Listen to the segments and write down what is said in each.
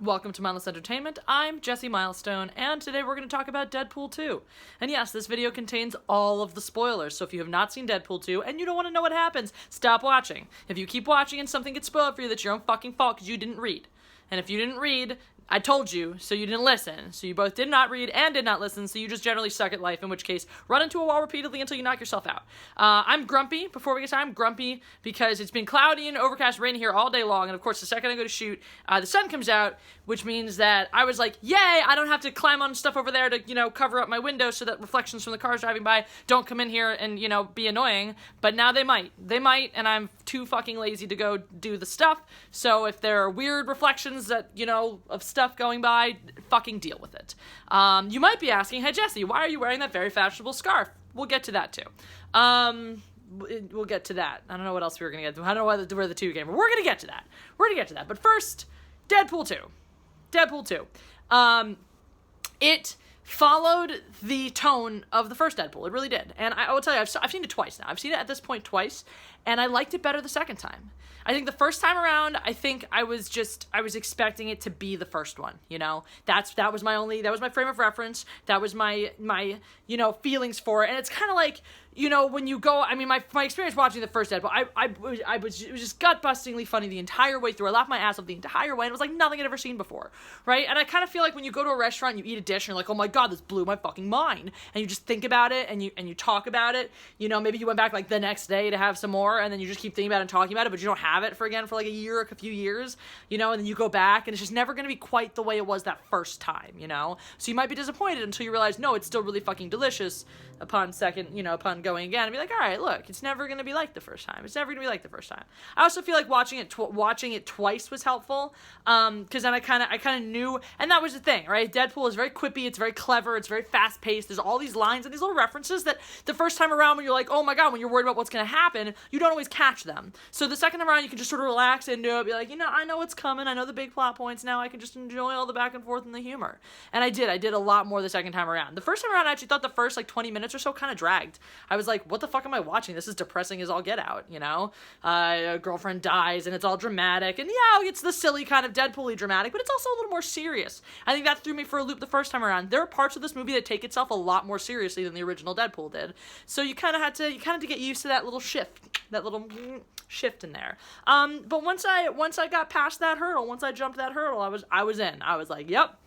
Welcome to Mindless Entertainment. I'm Jesse Milestone, and today we're going to talk about Deadpool 2. And yes, this video contains all of the spoilers, so if you have not seen Deadpool 2 and you don't want to know what happens, stop watching. If you keep watching and something gets spoiled for you, that's your own fucking fault because you didn't read. And if you didn't read, I told you, so you didn't listen. So you both did not read and did not listen, so you just generally suck at life, in which case, run into a wall repeatedly until you knock yourself out. I'm grumpy. Before we get started, I'm grumpy because it's been cloudy and overcast, rainy here all day long, and of course, the second I go to shoot, the sun comes out, which means that I was like, yay, I don't have to climb on stuff over there to, cover up my window so that reflections from the cars driving by don't come in here and, be annoying, but now they might. They might, and I'm too fucking lazy to go do the stuff, so if there are weird reflections that, of stuff going by, fucking deal with it. You might be asking, hey Jesse, why are you wearing that very fashionable scarf? We'll get to that too. We'll get to that. I don't know what else we were gonna get to. I don't know where the two came from. We're gonna get to that. But first, Deadpool 2. Deadpool 2. It followed the tone of the first Deadpool. It really did. And I will tell you, I've seen it twice now. I've seen it at this point twice, and I liked it better the second time. I think the first time around, I was expecting it to be the first one, That was my frame of reference. That was my feelings for it. And it's kind of like, when you go, my experience watching the first Deadpool, it was just gut-bustingly funny the entire way through. I laughed my ass off the entire way, and it was like nothing I'd ever seen before, right? And I kind of feel like when you go to a restaurant, and you eat a dish, and you're like, oh my god, this blew my fucking mind, and you just think about it, and you talk about it, maybe you went back like the next day to have some more, and then you just keep thinking about it and talking about it, but you don't have it for like a year, a few years, and then you go back, and it's just never going to be quite the way it was that first time, So you might be disappointed until you realize, no, it's still really fucking delicious upon going again and be like, all right, look, it's never going to be like the first time. I also feel like watching it twice was helpful, because then I kind of knew, and that was the thing, right? Deadpool is very quippy, it's very clever, it's very fast-paced, there's all these lines and these little references that the first time around when you're like, oh my god, when you're worried about what's going to happen, you don't always catch them. So the second time around, you can just sort of relax into it, be like, I know what's coming, I know the big plot points, now I can just enjoy all the back and forth and the humor. And I did a lot more the second time around. The first time around, I actually thought the first, 20 minutes or so kind of dragged. I was like, what the fuck am I watching? This is depressing as all get out, A girlfriend dies, and it's all dramatic, and yeah, it's the silly kind of Deadpool-y dramatic, but it's also a little more serious. I think that threw me for a loop the first time around. There are parts of this movie that take itself a lot more seriously than the original Deadpool did, so you kind of had to get used to that little shift in there. But once I got past that hurdle, once I jumped that hurdle, I was in. I was like, yep.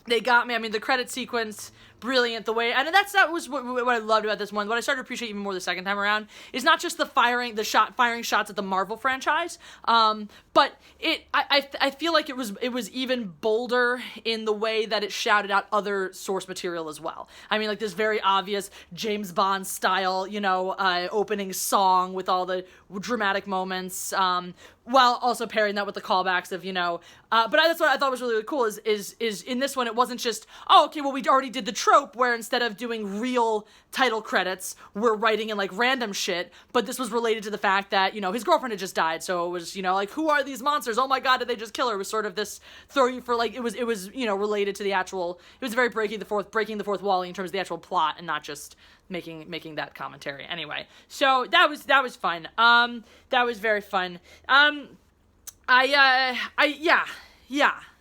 They got me. The credit sequence, brilliant. The way, and that was what I loved about this one. What I started to appreciate even more the second time around is not just the firing shots at the Marvel franchise, but I feel like it was even bolder in the way that it shouted out other source material as well. This very obvious James Bond style, opening song with all the dramatic moments, while also pairing that with the callbacks of, but that's what I thought was really, really cool is in this one, it wasn't just, oh, okay, well, we already did the trope where instead of doing real title credits, we're writing in random shit, but this was related to the fact that, his girlfriend had just died, so it was, who are these monsters? Oh my god, did they just kill her? It was sort of this throw you for, it was related to the actual, it was very breaking the fourth wall in terms of the actual plot and not just making that commentary. Anyway, so that was fun. That was very fun.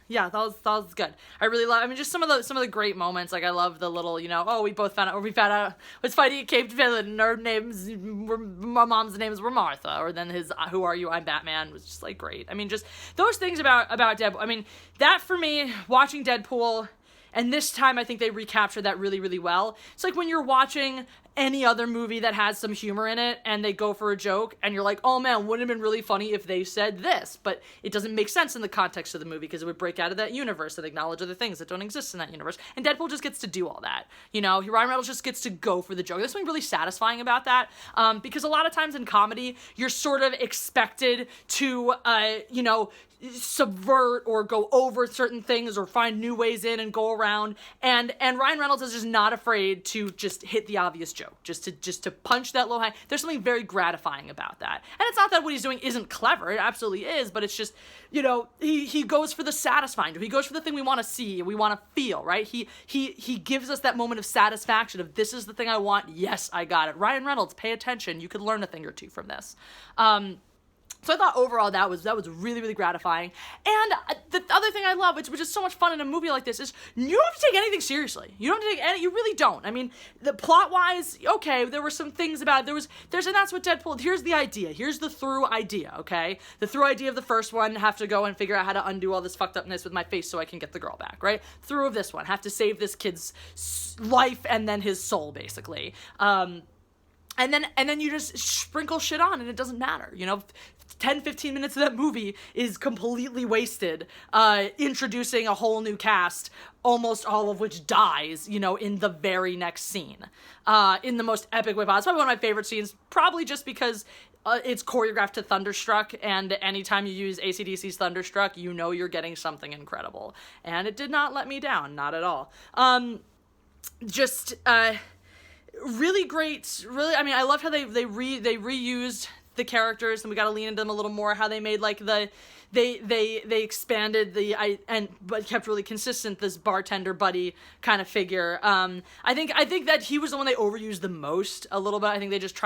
Yeah, that was good. I really love, just some of the great moments. I love the little, we found out was fighting a caved villain, and our mom's names were Martha, or then his, who are you, I'm Batman, was just great. Just those things about Deadpool. That for me, watching Deadpool, and this time I think they recaptured that really, really well. It's like when you're watching any other movie that has some humor in it and they go for a joke and you're like, oh man, wouldn't it have been really funny if they said this? But it doesn't make sense in the context of the movie because it would break out of that universe and acknowledge other things that don't exist in that universe. And Deadpool just gets to do all that. Ryan Reynolds just gets to go for the joke. There's something really satisfying about that, because a lot of times in comedy, you're sort of expected to, subvert or go over certain things or find new ways in and go around. And Ryan Reynolds is just not afraid to just hit the obvious joke, just to punch that low high. There's something very gratifying about that. And it's not that what he's doing isn't clever. It absolutely is, but it's just, he goes for the satisfying. He goes for the thing we want to see, we want to feel, right? He gives us that moment of satisfaction of, this is the thing I want. Yes, I got it. Ryan Reynolds, pay attention. You could learn a thing or two from this. So I thought overall that was really, really gratifying. And the other thing I love, which is so much fun in a movie like this, is you don't have to take anything seriously. You don't have to take any, you really don't. I mean, the plot-wise, okay, there were some things about it. And that's what Deadpool, here's the idea. Here's the through idea, okay? The through idea of the first one, have to go and figure out how to undo all this fucked upness with my face so I can get the girl back, right? Through of this one, have to save this kid's life and then his soul, basically. And then you just sprinkle shit on and it doesn't matter, 10-15 minutes of that movie is completely wasted introducing a whole new cast, almost all of which dies, in the very next scene. In the most epic way possible. It's probably one of my favorite scenes, probably just because it's choreographed to Thunderstruck, and anytime you use AC/DC's Thunderstruck, you're getting something incredible. And it did not let me down, not at all. Really great, really, I mean, I loved how they reused the characters, and we got to lean into them a little more, how they made, like, they expanded but kept really consistent this bartender buddy kind of figure. I think that he was the one they overused the most a little bit. I think they just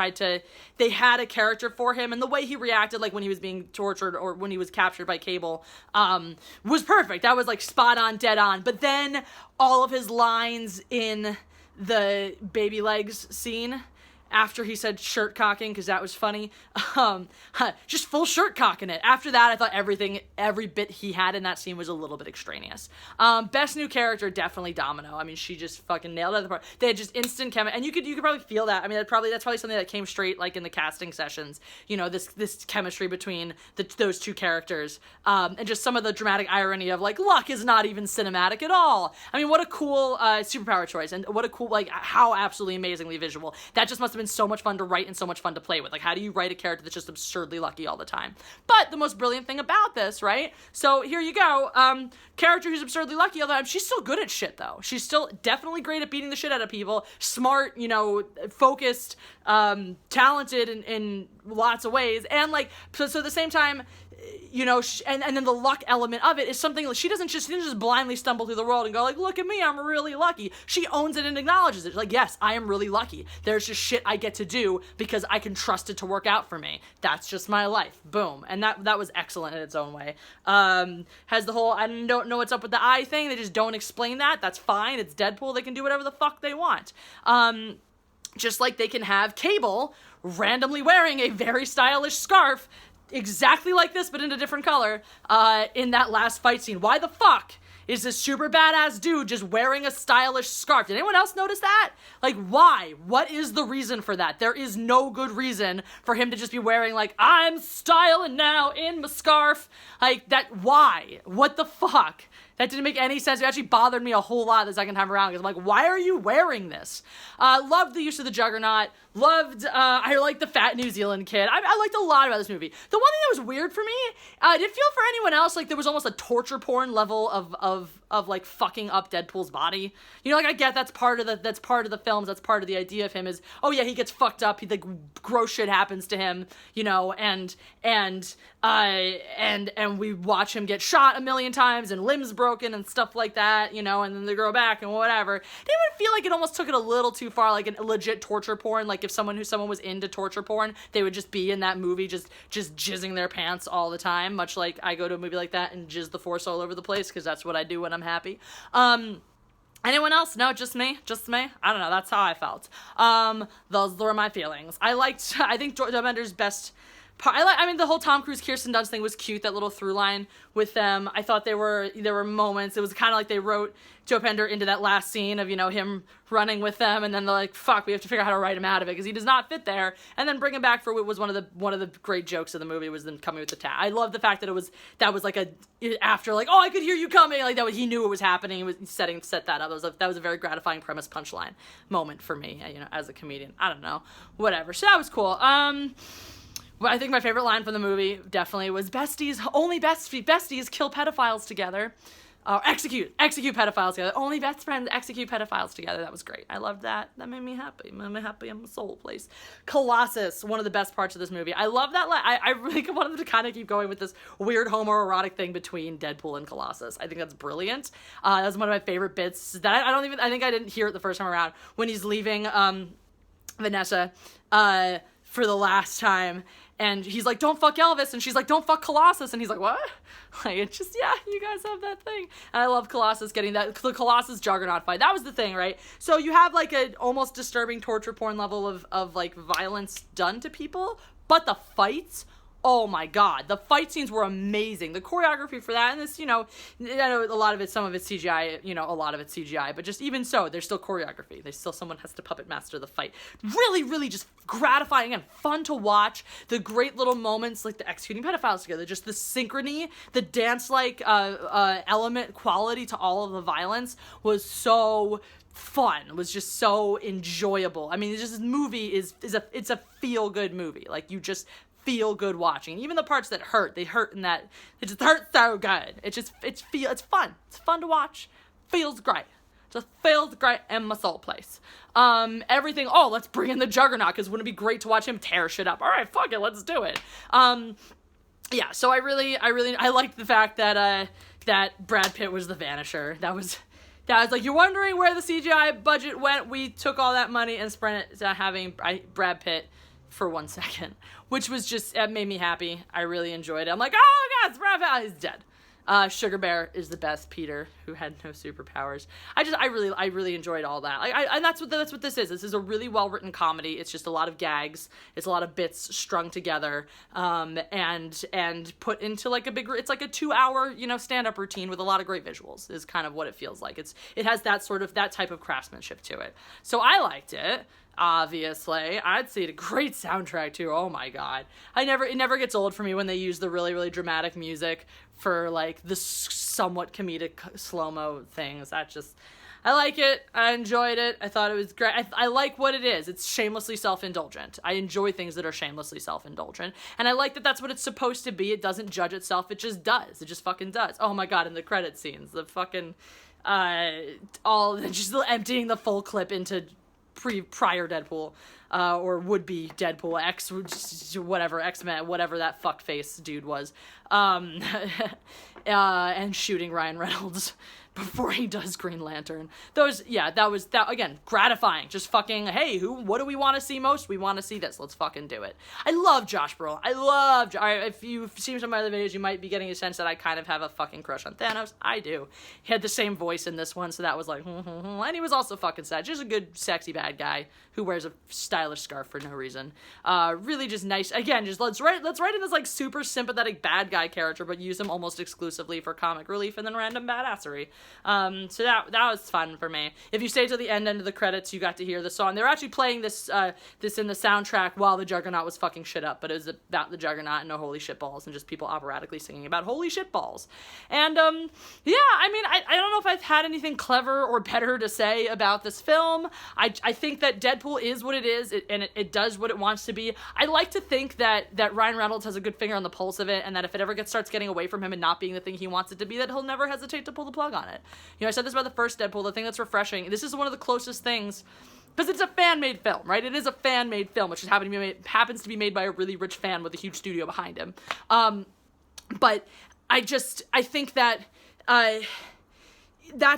they had a character for him, and the way he reacted, like when he was being tortured or when he was captured by Cable, was perfect. That was like spot on, dead on. But then all of his lines in the baby legs scene, after he said shirt cocking, because that was funny, just full shirt cocking it. After that, I thought every bit he had in that scene was a little bit extraneous. Best new character, definitely Domino. I mean, she just fucking nailed it at the part. They had just instant chemistry, and you could probably feel that. I mean, that's probably something that came straight, like, in the casting sessions, this chemistry between those two characters, and just some of the dramatic irony of, like, luck is not even cinematic at all. I mean, what a cool superpower choice, and what a cool, like, how absolutely amazingly visual. That just must have been so much fun to write and so much fun to play with. Like, how do you write a character that's just absurdly lucky all the time? But the most brilliant thing about this, right? So here you go. Character who's absurdly lucky all the time. She's still good at shit, though. She's still definitely great at beating the shit out of people. Smart, focused, talented in lots of ways. And, like, so at the same time, and then the luck element of it is something like she doesn't just blindly stumble through the world and go, like, look at me, I'm really lucky. She owns it and acknowledges it. She's like, yes, I am really lucky. There's just shit I get to do because I can trust it to work out for me. That's just my life. Boom. And that was excellent in its own way. Has the whole, I don't know what's up with the eye thing. They just don't explain that. That's fine. It's Deadpool. They can do whatever the fuck they want. Just like they can have Cable randomly wearing a very stylish scarf exactly like this, but in a different color, in that last fight scene. Why the fuck is this super badass dude just wearing a stylish scarf? Did anyone else notice that? Like, why? What is the reason for that? There is no good reason for him to just be wearing, like, I'm styling now in my scarf. Like, that, why? What the fuck? That didn't make any sense. It actually bothered me a whole lot the second time around, because I'm like, why are you wearing this? Loved the use of the Juggernaut. I liked the fat New Zealand kid. I liked a lot about this movie. The one thing that was weird for me, did it feel for anyone else like there was almost a torture porn level of like fucking up Deadpool's body? Like, I get that's part of the films, that's part of the idea of him is, oh yeah, he gets fucked up, like, gross shit happens to him, and we watch him get shot a million times and limbs broken and stuff like that, and then they grow back and whatever. Didn't it feel like it almost took it a little too far, like a legit torture porn? Like, if someone was into torture porn, they would just be in that movie just jizzing their pants all the time, much like I go to a movie like that and jizz the force all over the place, because that's what I do when I'm happy. Anyone else? No, just me? I don't know, that's how I felt. Those were my feelings. I think Joe best part, I mean, the whole Tom Cruise, Kirsten Dunst thing was cute, that little through line with them. I thought there were moments, it was kind of like they wrote Joe Bender into that last scene of, him running with them, and then they're like, fuck, we have to figure out how to write him out of it, because he does not fit there, and then bring him back for what was one of the great jokes of the movie, was them coming with the tag. I love the fact that that was like after, like, oh, I could hear you coming, like, he knew it was happening, he was set that up. That was a very gratifying premise punchline moment for me, as a comedian. I don't know, whatever, so that was cool. I think my favorite line from the movie definitely was, only besties kill pedophiles together. Execute pedophiles together. Only best friends execute pedophiles together. That was great. I loved that. That made me happy. Made me happy in my soul place. Colossus, one of the best parts of this movie. I love that line. I really wanted them to kind of keep going with this weird homoerotic thing between Deadpool and Colossus. I think that's brilliant. That's one of my favorite bits. That I think I didn't hear it the first time around, when he's leaving Vanessa for the last time. and he's like, don't fuck Elvis, and she's like, don't fuck Colossus, and he's like, what? Like, it's just, yeah, you guys have that thing. And I love Colossus getting the Colossus Juggernaut fight. That was the thing, right? So you have like a almost disturbing torture porn level of like violence done to people, but the fights, oh my god, the fight scenes were amazing. The choreography for that, and this, I know a lot of it, some of it's CGI, a lot of it's CGI, but just even so, there's still choreography. Someone has to puppet master the fight. Really, really just gratifying and fun to watch. The great little moments, like the executing pedophiles together, just the synchrony, the dance-like element quality to all of the violence was so fun, was just so enjoyable. I mean, this movie is a feel-good movie. Like, you just feel good watching. Even the parts that hurt, they hurt in that, it just hurts so good. It's fun. It's fun to watch. Feels great. Just feels great in my soul place. Everything, let's bring in the Juggernaut, because wouldn't it be great to watch him tear shit up? All right, fuck it, let's do it. Yeah, so I liked the fact that Brad Pitt was the Vanisher. That was like, you're wondering where the CGI budget went. We took all that money and spent it having Brad Pitt for 1 second, which was just, it made me happy. I really enjoyed it. I'm like, oh god, it's Brad Pitt. He's dead. Sugar Bear is the best Peter, who had no superpowers. I really enjoyed all that. And that's what this is. This is a really well written comedy. It's just a lot of gags. It's a lot of bits strung together, and put into like it's like a 2-hour, stand up routine with a lot of great visuals. Is kind of what it feels like. It has that type of craftsmanship to it. So I liked it. Obviously, I'd say a great soundtrack too. Oh my god, it never gets old for me when they use the really, really dramatic music for like the somewhat comedic slow-mo things. I like it. I enjoyed it. I thought it was great. I like what it is. It's shamelessly self-indulgent. I enjoy things that are shamelessly self-indulgent, and I like that that's what it's supposed to be. It doesn't judge itself. It just does. It just fucking does. Oh my god, in the credit scenes, the fucking just emptying the full clip into prior Deadpool, or would-be Deadpool, X-Men, whatever that fuckface dude was, and shooting Ryan Reynolds before he does Green Lantern. That was again, gratifying. Just fucking, hey, what do we want to see most? We want to see this. Let's fucking do it. I love Josh Brolin. If you've seen some of my other videos, you might be getting a sense that I kind of have a fucking crush on Thanos. I do. He had the same voice in this one, so that was like, and he was also fucking sad. Just a good, sexy bad guy who wears a stylish scarf for no reason. Really just nice. Again, just let's write in this like super sympathetic bad guy character, but use him almost exclusively for comic relief and then random badassery. So that was fun for me. If you stay till the end of the credits, you got to hear the song. They were actually playing this in the soundtrack while the Juggernaut was fucking shit up, but it was about the Juggernaut and no holy shit balls, and just people operatically singing about holy shit balls. And yeah, I mean, I don't know if I've had anything clever or better to say about this film. I think that Deadpool is what it is, and it does what it wants to be. I like to think that Ryan Reynolds has a good finger on the pulse of it, and that if it ever starts getting away from him and not being the thing he wants it to be, that he'll never hesitate to pull the plug on it. I said this about the first Deadpool, the thing that's refreshing, this is one of the closest ththings, because it's a fan-made film, right? It is a fan-made film, which happens to be made by a really rich fan with a huge studio behind him. But I think that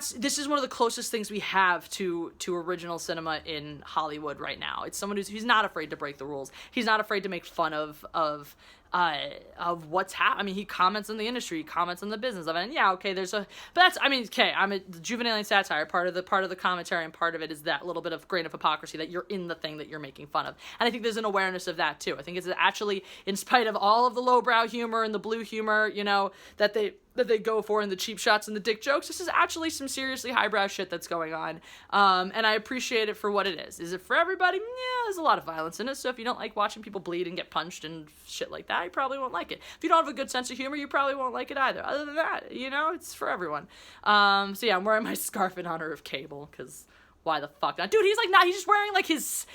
this is one of the closest things we have to original cinema in Hollywood right now. It's someone who's not afraid to break the rules. He's not afraid to make fun of what's happening. I mean, he comments on the industry, he comments on the business of it, and yeah, okay, I'm a juvenile satire. Part of the commentary and part of it is that little bit of grain of hypocrisy that you're in the thing that you're making fun of. And I think there's an awareness of that too. I think it's actually, in spite of all of the lowbrow humor and the blue humor, that they go for, and the cheap shots and the dick jokes, this is actually some seriously highbrow shit that's going on. And I appreciate it for what it is. Is it for everybody? Yeah, there's a lot of violence in it, so if you don't like watching people bleed and get punched and shit like that, you probably won't like it. If you don't have a good sense of humor, you probably won't like it either. Other than that, it's for everyone. So yeah, I'm wearing my scarf in honor of Cable, because why the fuck not? Dude, he's just wearing like his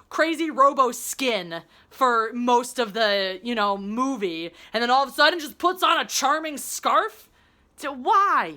crazy robo skin for most of the, movie, and then all of a sudden just puts on a charming scarf? So why?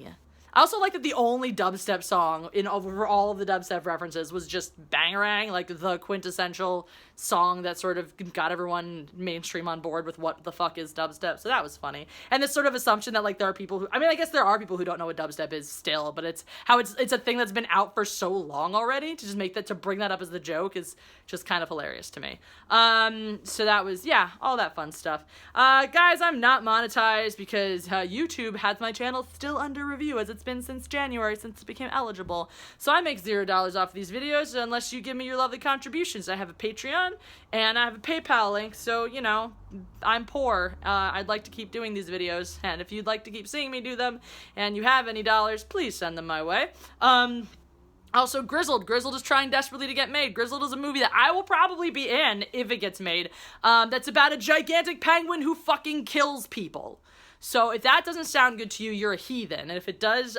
I also like that the only dubstep song over all of the dubstep references was just Bangarang, like the quintessential song that sort of got everyone mainstream on board with what the fuck is dubstep. So that was funny. And this sort of assumption that like there are people who, I mean, I guess there are people who don't know what dubstep is still, but it's how it's a thing that's been out for so long already, to just make that, to bring that up as the joke is just kind of hilarious to me. So that was, yeah, all that fun stuff. Guys, I'm not monetized because YouTube has my channel still under review, as it's been since January, since it became eligible. So I make $0 off of these videos unless you give me your lovely contributions. I have a Patreon and I have a PayPal link, so, you know, I'm poor. I'd like to keep doing these videos, and if you'd like to keep seeing me do them and you have any dollars, please send them my way. Also, Grizzled. Grizzled is trying desperately to get made. Grizzled is a movie that I will probably be in if it gets made. That's about a gigantic penguin who fucking kills people. So if that doesn't sound good to you, you're a heathen. And if it does,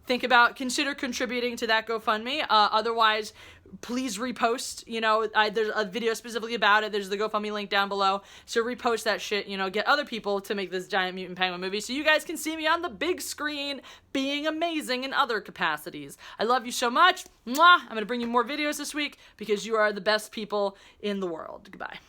consider contributing to that GoFundMe. Otherwise, please repost, you know, there's a video specifically about it. There's the GoFundMe link down below. So repost that shit, you know, get other people to make this giant mutant penguin movie so you guys can see me on the big screen being amazing in other capacities. I love you so much. Mwah! I'm going to bring you more videos this week because you are the best people in the world. Goodbye.